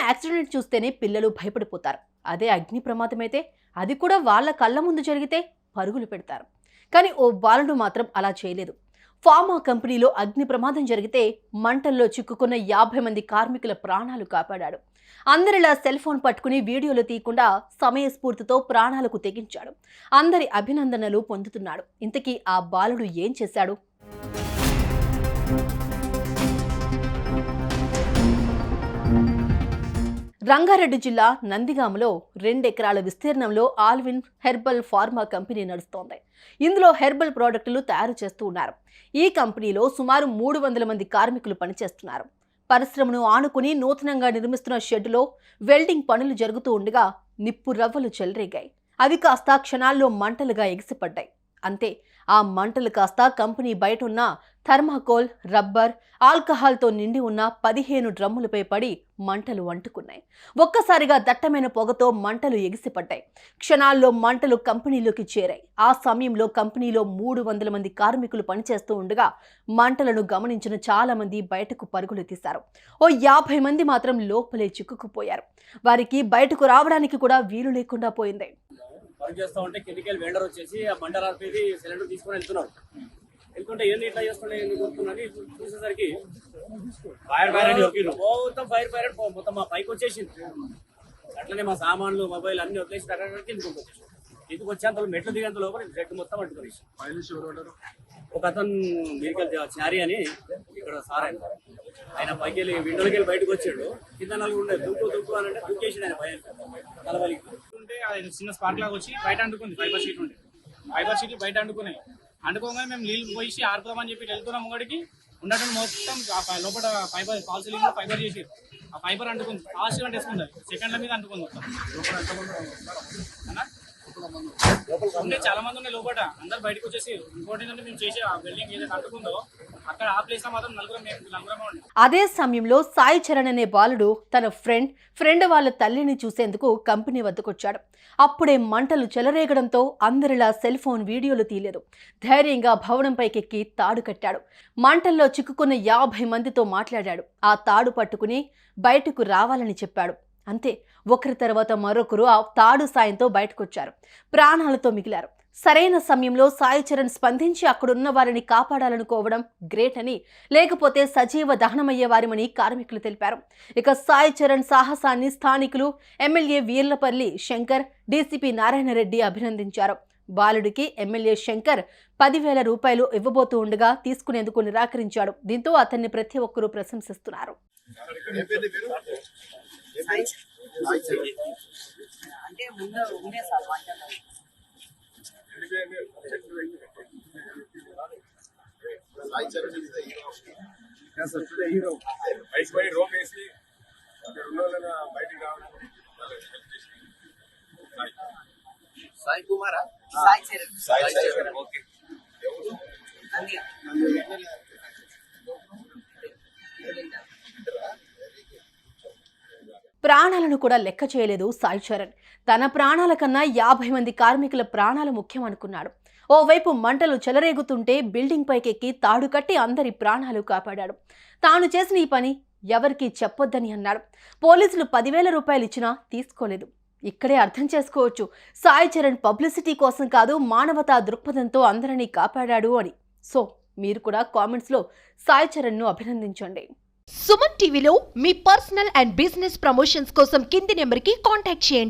Accident చూస్తేనే పిల్లలు భయపడిపోతారు. అదే అగ్ని ప్రమాదమైతే అది కూడా వాళ్ళ కళ్ళ ముందు జరిగితే పరుగులు పెడతారు. కానీ ఓ బాలుడు మాత్రం అలా చేయలేదు. ఫార్మా కంపెనీలో అగ్ని ప్రమాదం జరిగితే మంటల్లో చిక్కుకున్న 50 మంది కార్మికుల ప్రాణాలు కాపాడాడు. అందరిలా సెల్ ఫోన్ పట్టుకుని వీడియోలు తీయకుండా సమయస్ఫూర్తితో ప్రాణాలకు తెగించాడు. అందరి అభినందనలు పొందుతున్నాడు. ఇంతకీ ఆ బాలుడు ఏం చేశాడు? రంగారెడ్డి జిల్లా నందిగామలో 2 ఎకరాల విస్తీర్ణంలో ఆల్విన్ హెర్బల్ ఫార్మా కంపెనీ నడుస్తోంది. ఇందులో హెర్బల్ ప్రోడక్టులు తయారు చేస్తూ ఉన్నారు. ఈ కంపెనీలో సుమారు 300 మంది కార్మికులు పనిచేస్తున్నారు. పరిశ్రమను ఆనుకుని నూతనంగా నిర్మిస్తున్న షెడ్డులో వెల్డింగ్ పనులు జరుగుతూ ఉండగా నిప్పు రవ్వలు చెలరేగాయి. అవి కాస్త క్షణాల్లో మంటలుగా ఎగిసిపడ్డాయి. అంతే, ఆ మంటలు కాస్త కంపెనీ బయట ఉన్న థర్మాకోల్, రబ్బర్, ఆల్కహాల్తో నిండి ఉన్న 15 డ్రమ్ములపై పడి మంటలు అంటుకున్నాయి. ఒక్కసారిగా దట్టమైన పొగతో మంటలు ఎగిసిపడ్డాయి. క్షణాల్లో మంటలు కంపెనీలోకి చేరాయి. ఆ సమయంలో కంపెనీలో 300 మంది కార్మికులు పనిచేస్తూ ఉండగా మంటలను గమనించిన చాలా మంది బయటకు పరుగులు తీశారు. ఓ 50 మంది మాత్రం లోపలే చిక్కుకుపోయారు. వారికి బయటకు రావడానికి కూడా వీలు లేకుండా పోయింది. వర్క్ చేస్తూ ఉంటే కెమికల్ వెల్డర్ వచ్చేసి ఆ బండర్ ఆర్పేది సిలిండర్ తీసుకొని వెళ్తున్నాడు. వెళ్తుంటే ఏంది ఇట్లా చేస్తుండే గుర్తున్నది చూసేసరికి ఫైర్ మొత్తం మొత్తం మా పైకి వచ్చేసింది. అట్లనే మా సామాన్లు, మొబైల్ అన్ని వదిలేసి తగ్గడానికి ఇందుకు వచ్చేంత మెట్లు దిగేంత లోపల జట్టు మొత్తం పట్టుకొని ఒక అతను మెడికల్ చారీ అని ఇక్కడ సార్ ఆయన పైకి వెళ్ళి విండోకి వెళ్ళి బయటకు వచ్చాడు. కింద 4 ఉండే దుక్కు అని అంటే దుక్కేసిండు ఆయన భయం తలవలికి ఉంటే ఆయన చిన్న స్పార్క్ లాగా వచ్చి బయట అంటుకుంది. ఫైబర్ షీట్ ఉండే ఫైబర్ షీట్లు బయట అంటుకోగానే మేము నీళ్ళు పోయి ఆర్పుదామని చెప్పి వెళ్తున్నాం. ముంగడికి ఉన్నట్టు మొత్తం లోపల ఫైబర్ ఫాల్ సీలింగ్ లో ఫైబర్ చేసి ఆ ఫైబర్ అంటుకుంది. ఫాస్ట్ గా వేసుకుంది. సెకండ్ల మీద అంటుకుంది మొత్తం. ఉండే చాలా మంది ఉన్నాయి లోపల. అందరు బయటకు వచ్చేసి ఇంకోటి ఏంటంటే మేము చేసే ఆ బిల్డింగ్ ఏదైతే అంటుకుందో అక్కడ ఆ ప్లేస్ లో మాత్రం నలుగురం ఉండే. అదే సమయంలో సాయి చరణ్ అనే బాలుడు తన ఫ్రెండ్ వాళ్ళ తల్లిని చూసేందుకు కంపెనీ వద్దకొచ్చాడు. అప్పుడే మంటలు చెలరేగడంతో అందరిలా సెల్ ఫోన్ వీడియోలు తీయలేదు. ధైర్యంగా భవనంపైకెక్కి తాడు కట్టాడు. మంటల్లో చిక్కుకున్న 50 మందితో మాట్లాడాడు. ఆ తాడు పట్టుకుని బయటకు రావాలని చెప్పాడు. అంతే, ఒకరి తర్వాత మరొకరు ఆ తాడు సాయంతో బయటకొచ్చారు. ప్రాణాలతో మిగిలారు. సరైన సమయంలో సాయి చరణ్ స్పందించి అక్కడున్న వారిని కాపాడాలనుకోవడం గ్రేట్ అని, లేకపోతే సజీవ దహనమయ్యేవారిమని కార్మికులు తెలిపారు. ఇక సాయి చరణ్ సాహసాన్ని స్థానికులు ఎమ్మెల్యే వీర్లపల్లి శంకర్, డీసీపీ నారాయణరెడ్డి అభినందించారు. బాలుడికి ఎమ్మెల్యే శంకర్ 10,000 రూపాయలు ఇవ్వబోతూ ఉండగా తీసుకునేందుకు నిరాకరించాడు. దీంతో అతన్ని ప్రతి ఒక్కరూ ప్రశంసిస్తున్నారు. అంటే ముందు ఉండే సార్ సాయి కుమారా సాయి చరణ్ ఓకే ప్రాణాలను కూడా లెక్క చేయలేదు సాయి చరణ్. తన ప్రాణాల కన్నా 50 మంది కార్మికుల ప్రాణాలు ముఖ్యం అనుకున్నాడు. ఓవైపు మంటలు చెలరేగుతుంటే బిల్డింగ్ పైకెక్కి తాడు కట్టి అందరి ప్రాణాలు కాపాడాడు. తాను చేసిన ఈ పని ఎవరికీ చెప్పొద్దని అన్నాడు. పోలీసులు 10,000 రూపాయలు ఇచ్చినా తీసుకోలేదు. ఇక్కడే అర్థం చేసుకోవచ్చు సాయి చరణ్ పబ్లిసిటీ కోసం కాదు, మానవతా దృక్పథంతో అందరినీ కాపాడాడు అని. సో మీరు కూడా కామెంట్స్లో సాయి చరణ్ను అభినందించండి. సుమన్ టీవీలో మీ పర్సనల్ అండ్ బిజినెస్ ప్రమోషన్స్ కోసం కింది నెంబర్కి కాంటాక్ట్ చేయండి.